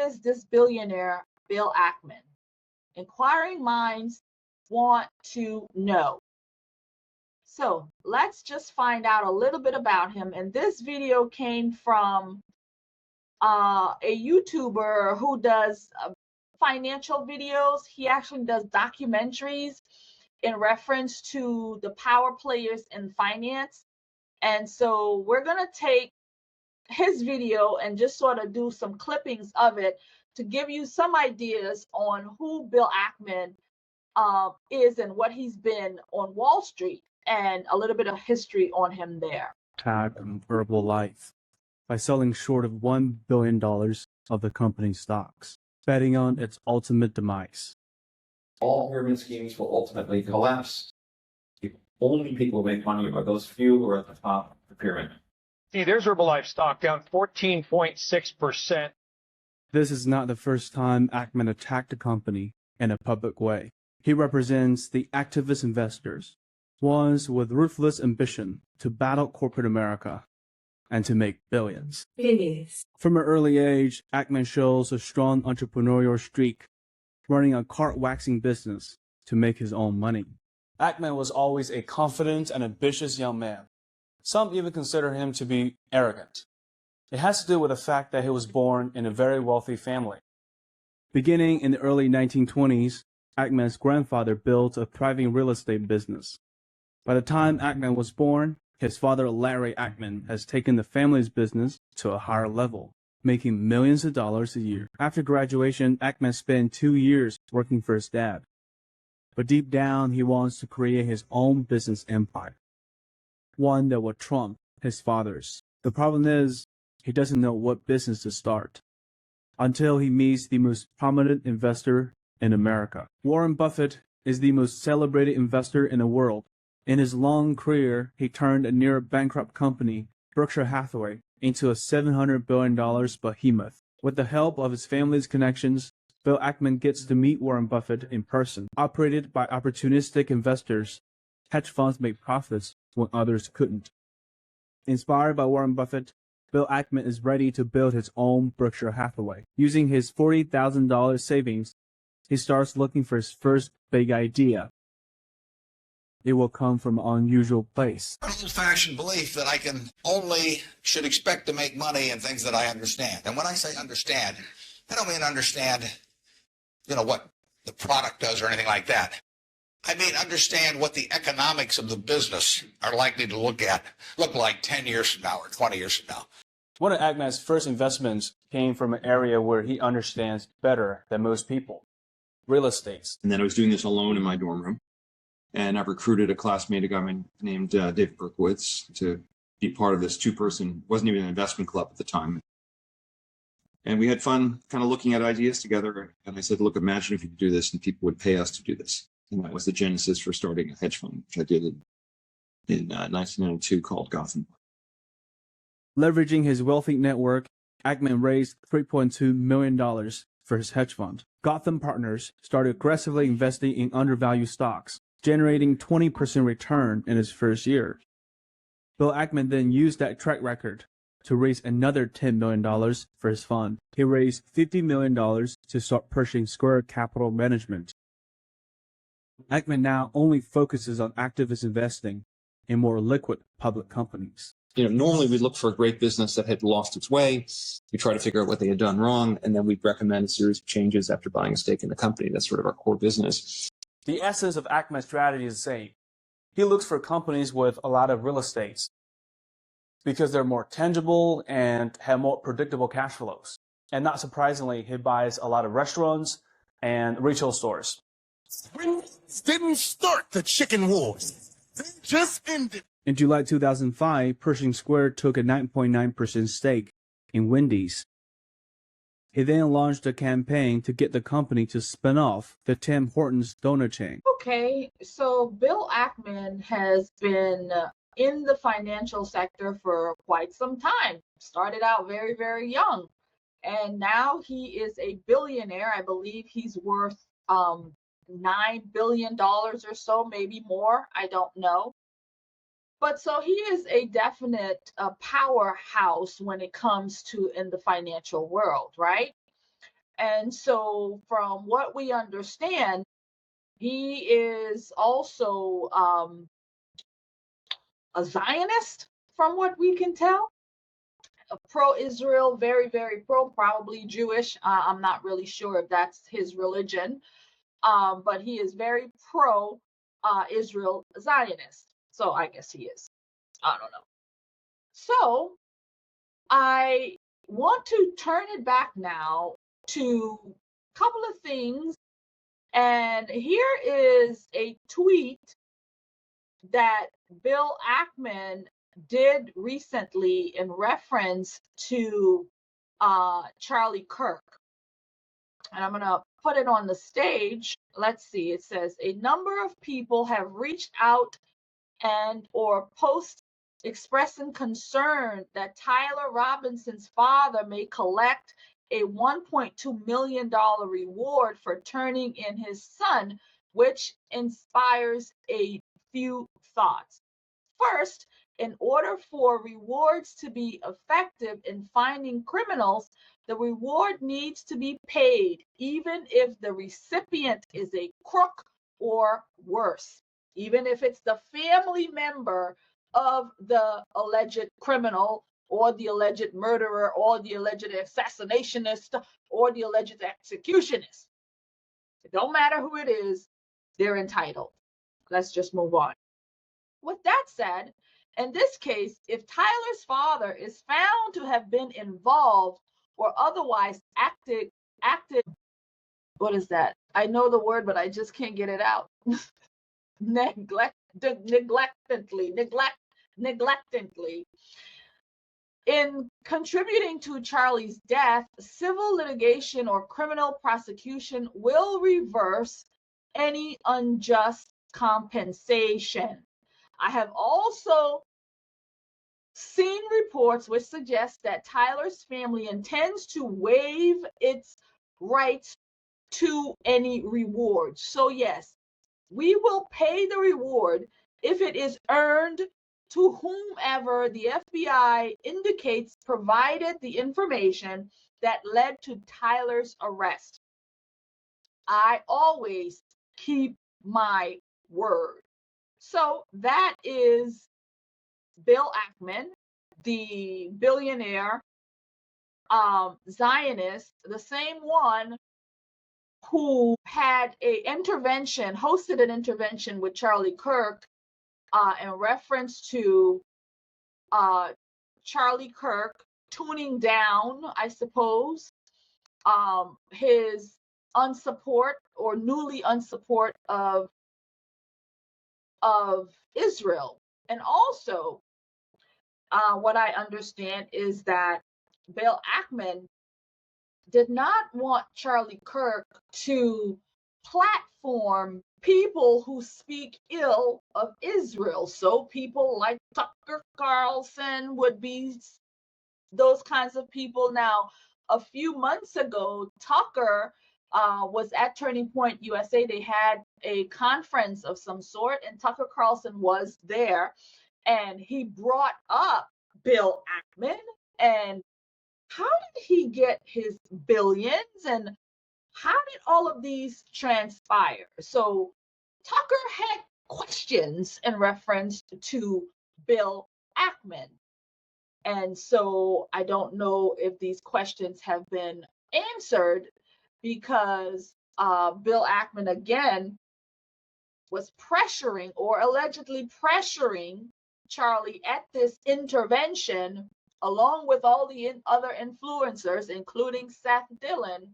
is this billionaire, Bill Ackman? Inquiring minds want to know. So let's just find out a little bit about him. And this video came from a YouTuber who does financial videos. He actually does documentaries in reference to the power players in finance. And so we're going to take his video and just sort of do some clippings of it to give you some ideas on who Bill Ackman is and what he's been on Wall Street, and a little bit of history on him there. Tag Herbalife by selling short of $1 billion of the company's stocks, betting on its ultimate demise. All pyramid schemes will ultimately collapse. The only people who make money are those few who are at the top of the pyramid. See, there's Herbalife stock down 14.6%. This is not the first time Ackman attacked a company in a public way. He represents the activist investors, ones with ruthless ambition to battle corporate America and to make billions. From an early age, Ackman shows a strong entrepreneurial streak, running a cart waxing business to make his own money. Ackman was always a confident and ambitious young man. Some even consider him to be arrogant. It has to do with the fact that he was born in a very wealthy family. Beginning in the early 1920s, Ackman's grandfather built a thriving real estate business. By the time Ackman was born, his father, Larry Ackman, has taken the family's business to a higher level, making millions of dollars a year. After graduation, Ackman spent 2 years working for his dad. But deep down, he wants to create his own business empire, one that will trump his father's. The problem is, he doesn't know what business to start until he meets the most prominent investor in America. Warren Buffett is the most celebrated investor in the world. In his long career, he turned a near-bankrupt company, Berkshire Hathaway, into a $700 billion behemoth. With the help of his family's connections, Bill Ackman gets to meet Warren Buffett in person. Operated by opportunistic investors, hedge funds make profits when others couldn't. Inspired by Warren Buffett, Bill Ackman is ready to build his own Berkshire Hathaway. Using his $40,000 savings, he starts looking for his first big idea. It will come from an unusual place. An old-fashioned belief that I should expect to make money in things that I understand. And when I say understand, I don't mean understand, what the product does or anything like that. I mean understand what the economics of the business are likely to look like 10 years from now or 20 years from now. One of Ackman's first investments came from an area where he understands better than most people: real estate. And then I was doing this alone in my dorm room. And I recruited a classmate, a guy named David Berkowitz, to be part of this two-person, wasn't even an investment club at the time. And we had fun kind of looking at ideas together. And I said, look, imagine if you could do this and people would pay us to do this. And that was the genesis for starting a hedge fund, which I did in 1992 called Gotham. Leveraging his wealthy network, Ackman raised $3.2 million for his hedge fund. Gotham Partners started aggressively investing in undervalued stocks, generating 20% return in his first year. Bill Ackman then used that track record to raise another $10 million for his fund. He raised $50 million to start purchasing Square Capital Management. Ackman now only focuses on activist investing in more liquid public companies. Normally we'd look for a great business that had lost its way. We try to figure out what they had done wrong, and then we'd recommend a series of changes after buying a stake in the company. That's sort of our core business. The essence of Ackman's strategy is the same. He looks for companies with a lot of real estate because they're more tangible and have more predictable cash flows. And not surprisingly, he buys a lot of restaurants and retail stores. Springs didn't start the chicken wars. They just ended. In July 2005, Pershing Square took a 9.9% stake in Wendy's. He then launched a campaign to get the company to spin off the Tim Hortons donut chain. Okay, so Bill Ackman has been in the financial sector for quite some time. Started out very, very young. And now he is a billionaire. I believe he's worth $9 billion or so, maybe more. I don't know. But so he is a definite powerhouse when it comes to in the financial world, right? And so from what we understand, he is also a Zionist, from what we can tell. Pro-Israel, very, very pro, probably Jewish. I'm not really sure if that's his religion, but he is very pro-Israel Zionist. So I guess he is. I don't know. So I want to turn it back now to a couple of things. And here is a tweet that Bill Ackman did recently in reference to Charlie Kirk. And I'm going to put it on the stage. Let's see. It says, a number of people have reached out and or post expressing concern that Tyler Robinson's father may collect a $1.2 million reward for turning in his son, which inspires a few thoughts. First, in order for rewards to be effective in finding criminals, the reward needs to be paid, even if the recipient is a crook or worse, even if it's the family member of the alleged criminal or the alleged murderer or the alleged assassinationist or the alleged executionist. It don't matter who it is, they're entitled. Let's just move on. With that said, in this case, if Tyler's father is found to have been involved or otherwise acted, what is that? I know the word, but I just can't get it out. neglectantly in contributing to Charlie's death, civil litigation or criminal prosecution will reverse any unjust compensation. I have also seen reports which suggest that Tyler's family intends to waive its rights to any reward. So yes, we will pay the reward if it is earned to whomever the FBI indicates provided the information that led to Tyler's arrest. I always keep my word. So that is Bill Ackman, the billionaire Zionist, the same one who had hosted an intervention with Charlie Kirk in reference to Charlie Kirk tuning down, I suppose, his unsupport or newly unsupport of Israel. And also, what I understand is that Bill Ackman did not want Charlie Kirk to platform people who speak ill of Israel. So people like Tucker Carlson would be those kinds of people. Now, a few months ago, Tucker was at Turning Point USA. They had a conference of some sort, and Tucker Carlson was there, and he brought up Bill Ackman and how did he get his billions and how did all of these transpire? So Tucker had questions in reference to Bill Ackman. And so I don't know if these questions have been answered because Bill Ackman again was pressuring or allegedly pressuring Charlie at this intervention, along with all the other influencers, including Seth Dillon,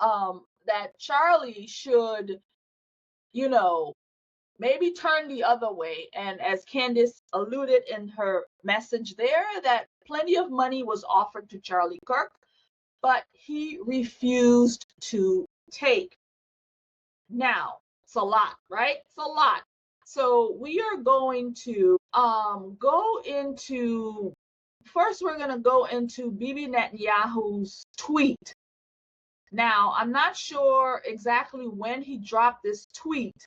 that Charlie should, maybe turn the other way. And as Candace alluded in her message there, that plenty of money was offered to Charlie Kirk, but he refused to take. Now, it's a lot, right? It's a lot. So we are going to first we're going to go into Bibi Netanyahu's tweet. Now, I'm not sure exactly when he dropped this tweet,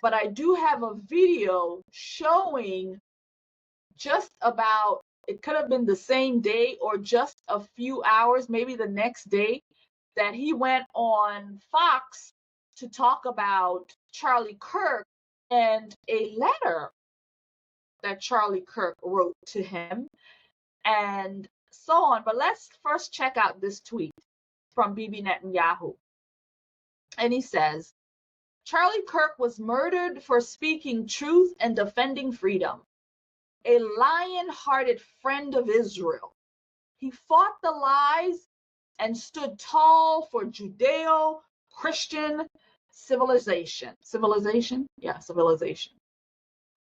but I do have a video showing just about it could have been the same day or just a few hours, maybe the next day, that he went on Fox to talk about Charlie Kirk and a letter that Charlie Kirk wrote to him and so on. But let's first check out this tweet from Bibi Netanyahu. And he says, Charlie Kirk was murdered for speaking truth and defending freedom. A lion-hearted friend of Israel. He fought the lies and stood tall for Judeo-Christian civilization. Civilization? Yeah, civilization.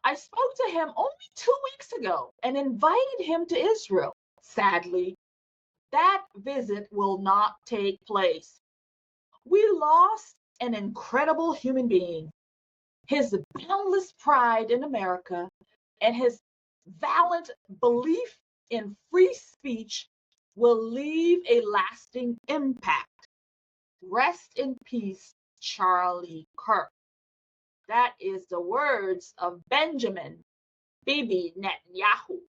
I spoke to him only 2 weeks ago and invited him to Israel. Sadly, that visit will not take place. We lost an incredible human being. His boundless pride in America and his valiant belief in free speech will leave a lasting impact. Rest in peace, Charlie Kirk. That is the words of Benjamin Bibi Netanyahu,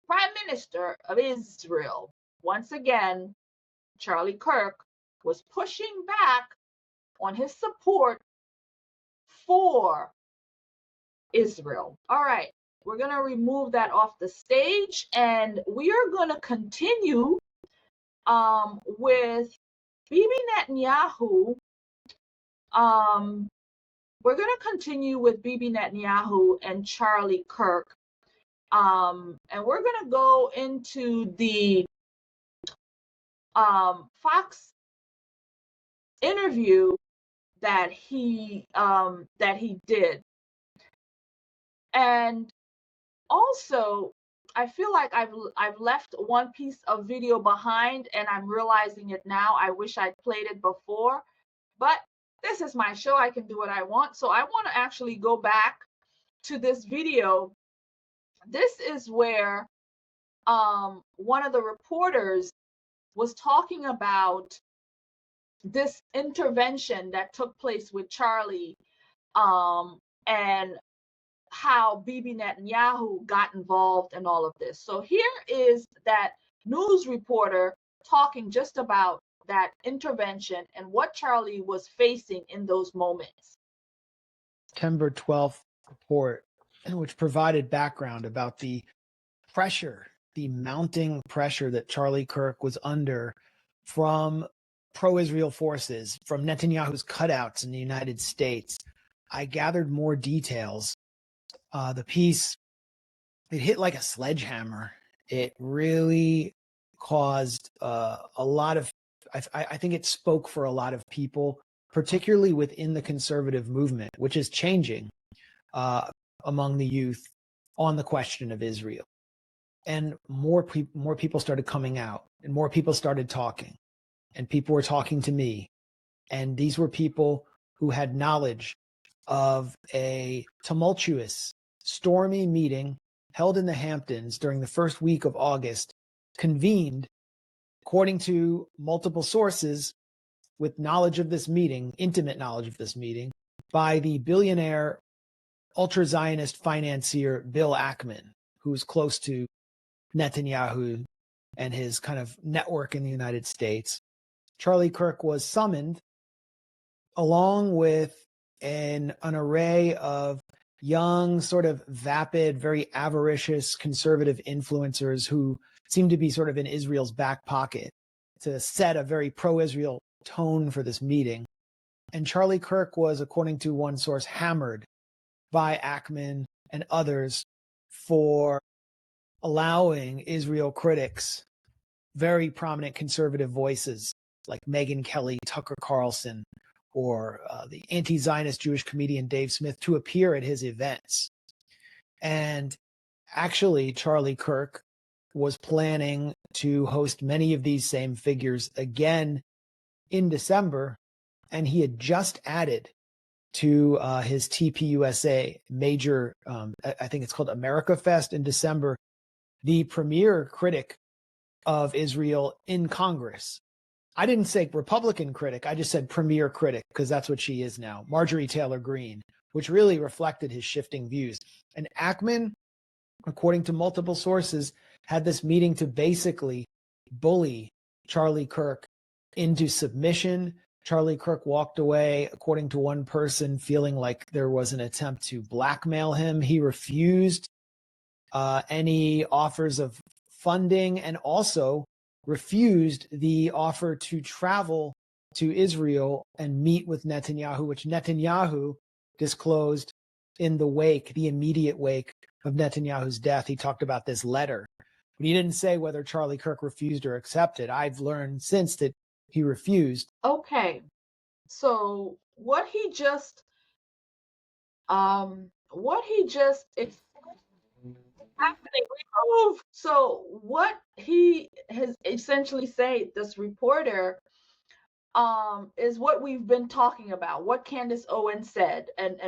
Prime Minister of Israel. Once again, Charlie Kirk was pushing back on his support for Israel. All right, we're going to remove that off the stage, and we are going to continue with Bibi Netanyahu. We're going to continue with Bibi Netanyahu and Charlie Kirk. And we're going to go into the Fox interview that he did. And also, I feel like I've left one piece of video behind, and I'm realizing it now. I wish I'd played it before, but this is my show. I can do what I want. So I want to actually go back to this video. This is where one of the reporters was talking about this intervention that took place with Charlie, and how Bibi Netanyahu got involved in all of this. So here is that news reporter talking just about that intervention and what Charlie was facing in those moments. September 12th report, which provided background about the pressure, the mounting pressure that Charlie Kirk was under from pro-Israel forces, from Netanyahu's cutouts in the United States. I gathered more details. The piece, it hit like a sledgehammer. It really caused a lot of, I think it spoke for a lot of people, particularly within the conservative movement, which is changing among the youth on the question of Israel. And more people started coming out, and more people started talking, and people were talking to me. And these were people who had knowledge of a tumultuous, stormy meeting held in the Hamptons during the first week of August, convened, according to multiple sources, with knowledge of this meeting, intimate knowledge of this meeting, by the billionaire ultra-Zionist financier Bill Ackman, who is close to Netanyahu and his kind of network in the United States. Charlie Kirk was summoned along with an array of young, sort of vapid, very avaricious conservative influencers who seemed to be sort of in Israel's back pocket to set a very pro-Israel tone for this meeting. And Charlie Kirk was, according to one source, hammered by Ackman and others for allowing Israel critics, very prominent conservative voices like Megyn Kelly, Tucker Carlson, or the anti-Zionist Jewish comedian Dave Smith, to appear at his events. And actually, Charlie Kirk was planning to host many of these same figures again in December, and he had just added to his TPUSA major, I think it's called America Fest in December, the premier critic of Israel in Congress. I didn't say Republican critic, I just said premier critic, because that's what she is now, Marjorie Taylor Greene, which really reflected his shifting views. And Ackman, according to multiple sources, had this meeting to basically bully Charlie Kirk into submission. Charlie Kirk walked away, according to one person, feeling like there was an attempt to blackmail him. He refused any offers of funding and also refused the offer to travel to Israel and meet with Netanyahu, which Netanyahu disclosed in the immediate wake of Netanyahu's death. He talked about this letter, but he didn't say whether Charlie Kirk refused or accepted. I've learned since that he refused. Okay, so what he just it's happening. Remove. So what he has essentially said, this reporter, is what we've been talking about, what Candace Owens said, and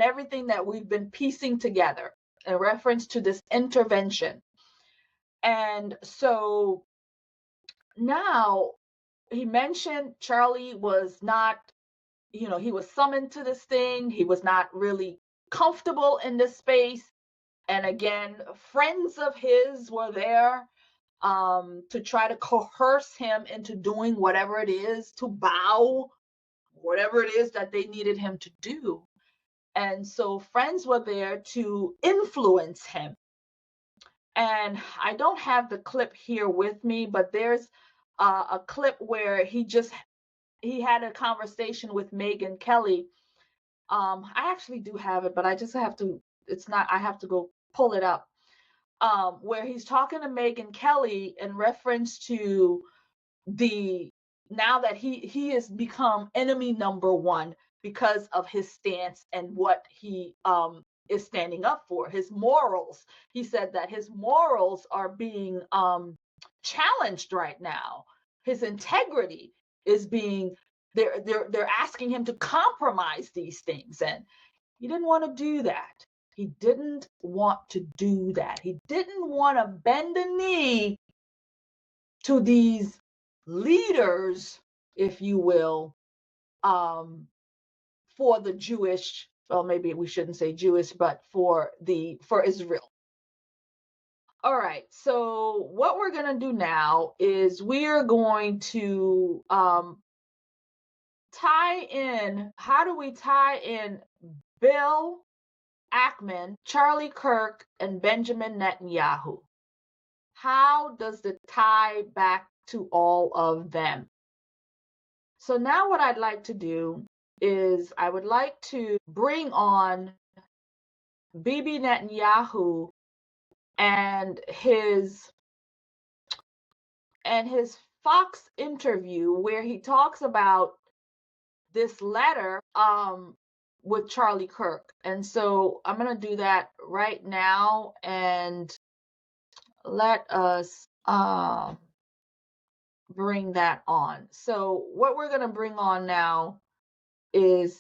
everything that we've been piecing together in reference to this intervention. And so now he mentioned Charlie was not, he was summoned to this thing. He was not really comfortable in this space. And again, friends of his were there to try to coerce him into doing whatever it is, to bow, whatever it is that they needed him to do. And so friends were there to influence him. And I don't have the clip here with me, but there's a clip where he had a conversation with Megyn Kelly. I actually do have it, but I just have to, I have to go pull it up. Where he's talking to Megyn Kelly in reference to now that he has become enemy number one because of his stance and what he is standing up for, his morals. He said that his morals are being challenged right now. His integrity is being, they're asking him to compromise these things, and he didn't want to do that. He didn't want to do that. He didn't want to bend the knee to these leaders, if you will, for the Jewish, well, maybe we shouldn't say Jewish, but for Israel. All right, so what we're going to do now is we're going to tie in, how do we tie in Bill Ackman, Charlie Kirk, and Benjamin Netanyahu? How does it tie back to all of them? So now what I'd like to do is I would like to bring on Bibi Netanyahu and his Fox interview where he talks about this letter with Charlie Kirk. And so I'm going to do that right now, and let us bring that on. So what we're going to bring on now is